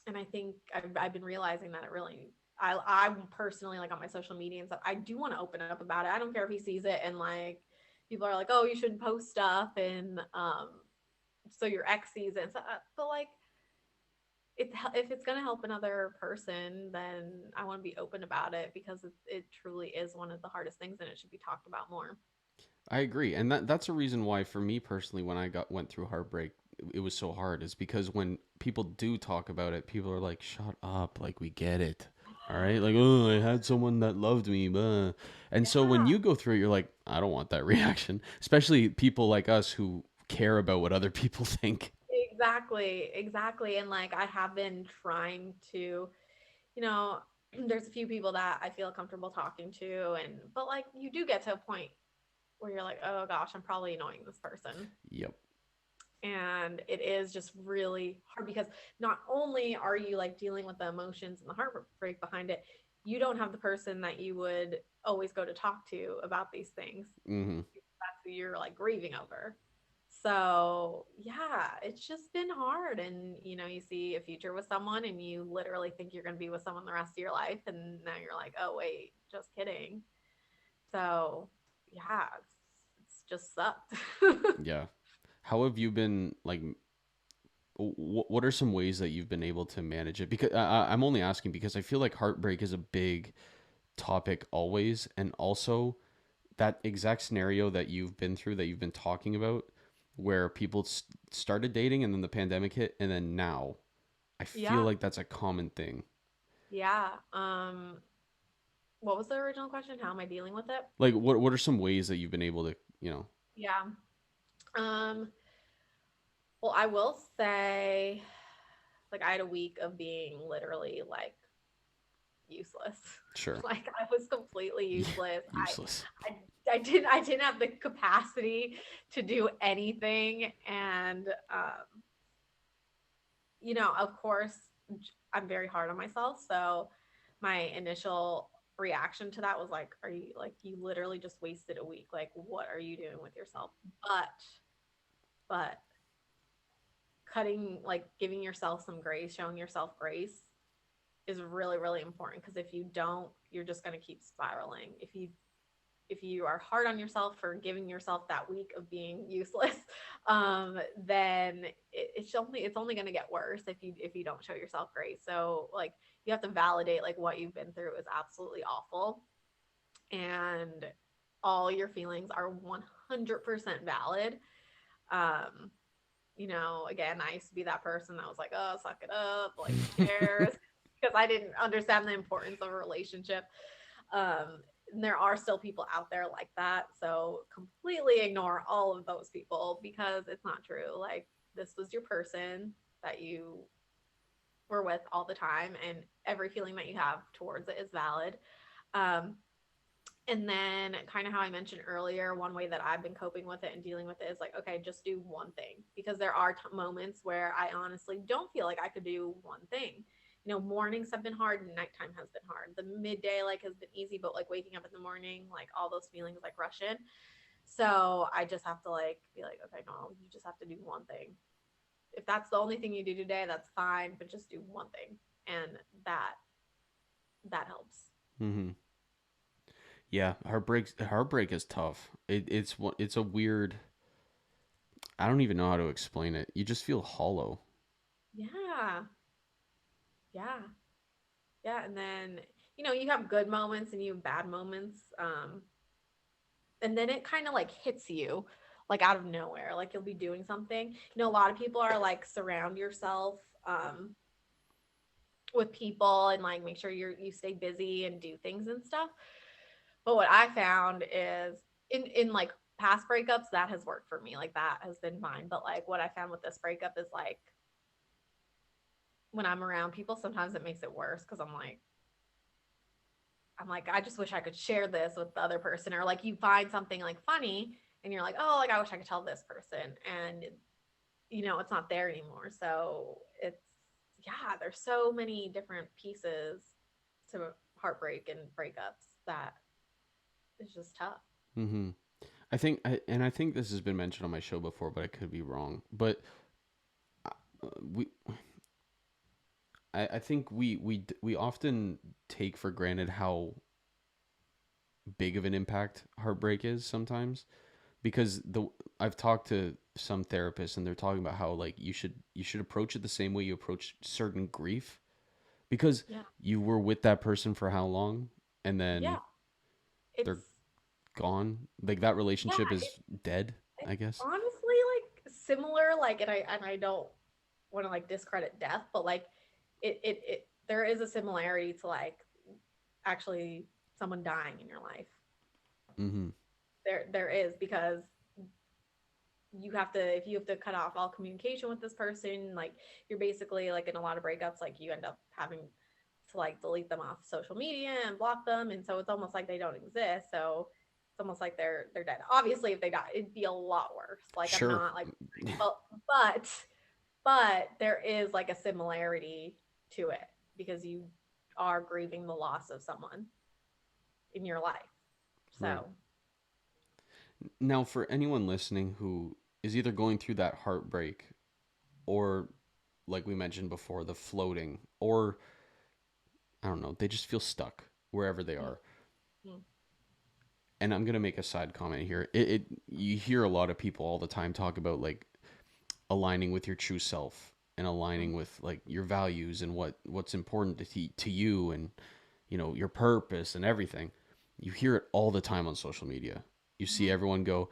Speaker 2: And I think I've been realizing that it really I personally like on my social media and stuff, I do want to open up about it. I don't care if he sees it and like people are like, oh, you shouldn't post stuff and so your ex sees it. So, but like if it's gonna help another person, then I want to be open about it because it truly is one of the hardest things and it should be talked about more.
Speaker 1: I agree, and that's a reason why, for me personally, when I went through heartbreak, it was so hard. Is because when people do talk about it, people are like, "Shut up! Like we get it, all right? Like, oh, I had someone that loved me, blah." And so when
Speaker 2: Yeah.
Speaker 1: you go through it, you're like, "I don't want that reaction." Especially people like us who care about what other people think.
Speaker 2: Exactly. And like I have been trying to, you know, there's a few people that I feel comfortable talking to and but like you do get to a point where you're like, "Oh gosh, I'm probably annoying this person."
Speaker 1: Yep.
Speaker 2: And it is just really hard because not only are you like dealing with the emotions and the heartbreak behind it, you don't have the person that you would always go to talk to about these things.
Speaker 1: Mm-hmm.
Speaker 2: That's who you're like grieving over. So yeah, it's just been hard. And you know, you see a future with someone and you literally think you're gonna be with someone the rest of your life, and now you're like, oh wait, just kidding. So yeah, it's just sucked.
Speaker 1: Yeah. How have you been like? What are some ways that you've been able to manage it? Because I'm only asking because I feel like heartbreak is a big topic always, and also that exact scenario that you've been through, that you've been talking about, where people started dating and then the pandemic hit, and then now, I feel
Speaker 2: Yeah,
Speaker 1: like that's a common thing.
Speaker 2: yeah. What was the original question? How am I dealing with it?
Speaker 1: Like, what are some ways that you've been able to,
Speaker 2: Yeah. Um, well, I will say, like, I had a week of being literally like useless.
Speaker 1: sure,
Speaker 2: Like, I was completely useless.
Speaker 1: useless.
Speaker 2: I didn't have the capacity to do anything, and you know, of course, I'm very hard on myself. So my initial reaction to that was like, are you like, you literally just wasted a week. Like, what are you doing with yourself? But cutting, like, giving yourself some grace, showing yourself grace is really, really important because if you don't, you're just going to keep spiraling. If you if you are hard on yourself for giving yourself that week of being useless, then it's only going to get worse if you don't show yourself grace. So like you have to validate like what you've been through is absolutely awful, and all your feelings are 100% valid. um Again, I used to be that person that was like, oh, suck it up, like who cares, because I didn't understand the importance of a relationship. And there are still people out there like that, so completely ignore all of those people because it's not true. Like, this was your person that you were with all the time, and every feeling that you have towards it is valid. um, and then, kind of how I mentioned earlier, one way that I've been coping with it and dealing with it is like, okay, just do one thing. Because there are moments where I honestly don't feel like I could do one thing. Mornings have been hard and nighttime has been hard. The midday like has been easy, but like waking up in the morning, like all those feelings like rush in. So I just have to like be like, okay, no, you just have to do one thing. If that's the only thing you do today, that's fine, but just do one thing. And that helps.
Speaker 1: Mm-hmm. Yeah, heartbreak is tough. It's a weird. I don't even know how to explain it. You just feel hollow.
Speaker 2: Yeah. Yeah. Yeah, and then you have good moments and you have bad moments, and then it kind of like hits you like out of nowhere. Like you'll be doing something. A lot of people are like, surround yourself with people and like make sure you stay busy and do things and stuff. But what I found is in like past breakups, that has worked for me. Like that has been fine. But like what I found with this breakup is like, when I'm around people, sometimes it makes it worse because I'm like, I just wish I could share this with the other person. Or like you find something like funny and you're like, oh, like I wish I could tell this person. And it's not there anymore. So yeah, there's so many different pieces to heartbreak and breakups that is just tough.
Speaker 1: Mm-hmm. I think this has been mentioned on my show before, but I could be wrong. But we, I think we often take for granted how big of an impact heartbreak is sometimes, because I've talked to some therapists and they're talking about how like you should approach it the same way you approach certain grief, because
Speaker 2: Yeah.
Speaker 1: you were with that person for how long, and
Speaker 2: Yeah.
Speaker 1: then they're
Speaker 2: It's,
Speaker 1: gone. Like that
Speaker 2: yeah,
Speaker 1: relationship is dead,
Speaker 2: it's
Speaker 1: I guess.
Speaker 2: honestly like similar, like, and I don't want to like discredit death, but like there is a similarity to like actually someone dying in your life.
Speaker 1: Mm-hmm.
Speaker 2: There is, because if you have to cut off all communication with this person, like you're basically like, in a lot of breakups, like you end up having to like delete them off social media and block them, and so it's almost like they don't exist. So it's almost like they're dead. Obviously if they die, it'd be a lot worse. Like, I'm
Speaker 1: Sure.
Speaker 2: not like, but but there is like a similarity to it, because you are grieving the loss of someone in your life.
Speaker 1: Right.
Speaker 2: So
Speaker 1: Now, for anyone listening who is either going through that heartbreak, or, like we mentioned before, the floating, or I don't know, they just feel stuck wherever they
Speaker 2: mm,
Speaker 1: are.
Speaker 2: mm,
Speaker 1: And I'm gonna make a side comment here. It you hear a lot of people all the time talk about like aligning with your true self and
Speaker 2: mm,
Speaker 1: aligning with like your values and what's important to you, and your purpose and everything. You hear it all the time on social media. You see
Speaker 2: yeah,
Speaker 1: everyone go,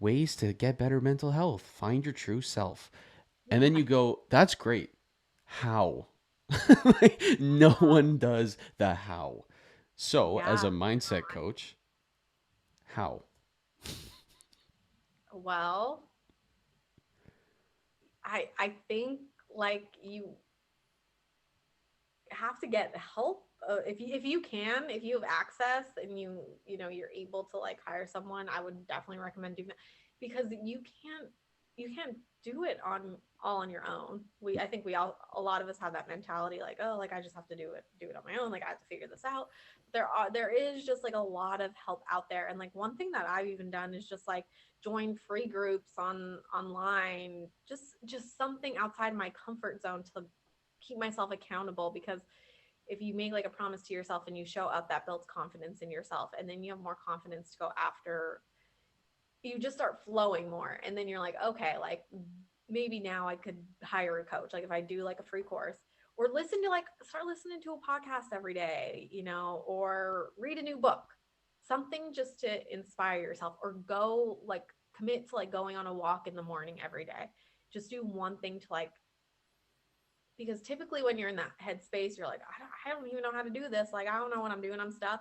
Speaker 1: ways to get better mental health, find your true self. And then
Speaker 2: yeah,
Speaker 1: you go, that's great. How? Like, no one does the how. So, as
Speaker 2: yeah.
Speaker 1: a mindset coach, how?
Speaker 2: Well, I think like you have to get help, if you can, if you have access and you're able to like hire someone. I would definitely recommend doing that, because you can't do it on all on your own. I think we all, a lot of us have that mentality like, oh, like I just have to do it on my own, like I have to figure this out. There is just like a lot of help out there. And like one thing that I've even done is just like join free groups online, just something outside my comfort zone to keep myself accountable, because if you make like a promise to yourself and you show up, that builds confidence in yourself. And then you have more confidence to go after, you just start flowing more. And then you're like, okay, like maybe now I could hire a coach. Like if I do like a free course, or start listening to a podcast every day, or read a new book, something just to inspire yourself, or go like commit to like going on a walk in the morning every day. Just do one thing to like, because typically when you're in that headspace, you're like, I don't even know how to do this. Like, I don't know what I'm doing. I'm stuck.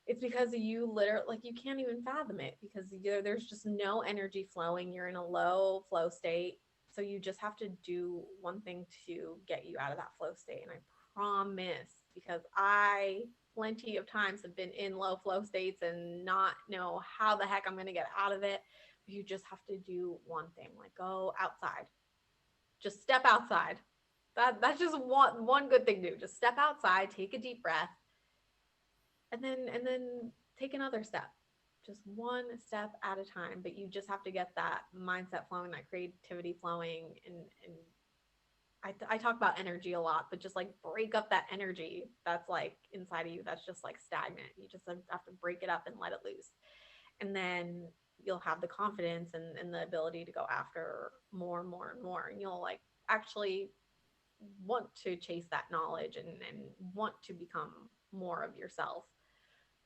Speaker 2: It's because you literally, like, you can't even fathom it because there's just no energy flowing. You're in a low flow state. So you just have to do one thing to get you out of that flow state. And I promise, because I plenty of times have been in low flow states and not know how the heck I'm going to get out of it. You just have to do one thing, like go outside. Just step outside. That's just one good thing to do. Just step outside, take a deep breath, and then take another step. Just one step at a time. But you just have to get that mindset flowing, that creativity flowing. And I talk about energy a lot, but just like break up that energy that's like inside of you that's just like stagnant. You just have to break it up and let it loose. And then you'll have the confidence and the ability to go after more and more and more. And you'll like actually want to chase that knowledge and want to become more of yourself.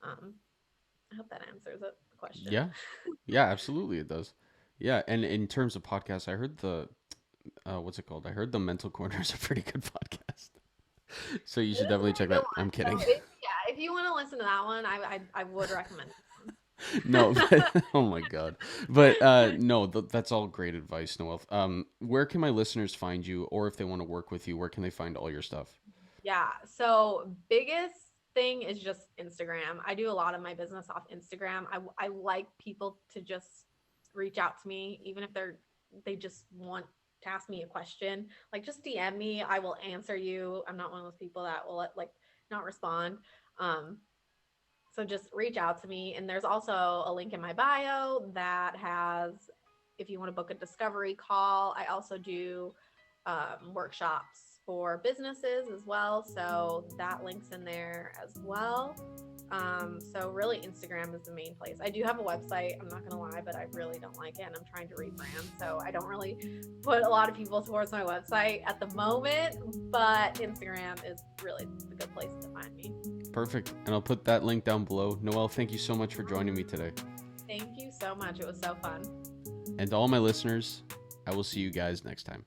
Speaker 2: I hope that answers the question.
Speaker 1: Yeah, absolutely it does. Yeah, and in terms of podcasts, I heard the what's it called? I heard the Mental Corner is a pretty good podcast. So you should definitely check that. I'm kidding.
Speaker 2: So if you want to listen to that one, I would recommend it.
Speaker 1: No, but, oh my God. But no, that's all great advice, Noelle. Where can my listeners find you, or if they want to work with you, where can they find all your stuff?
Speaker 2: Yeah. So biggest thing is just Instagram. I do a lot of my business off Instagram. I like people to just reach out to me, even if they just want to ask me a question. Like just DM me. I will answer you. I'm not one of those people that will not respond. So just reach out to me. And there's also a link in my bio that has, if you want to book a discovery call, I also do workshops for businesses as well. So that link's in there as well. So really Instagram is the main place. I do have a website, I'm not going to lie, but I really don't like it and I'm trying to rebrand. So I don't really put a lot of people towards my website at the moment, but Instagram is really a good place to find me.
Speaker 1: Perfect. And I'll put that link down below. Noelle, thank you so much for joining me today.
Speaker 2: Thank you so much. It was so fun.
Speaker 1: And to all my listeners, I will see you guys next time.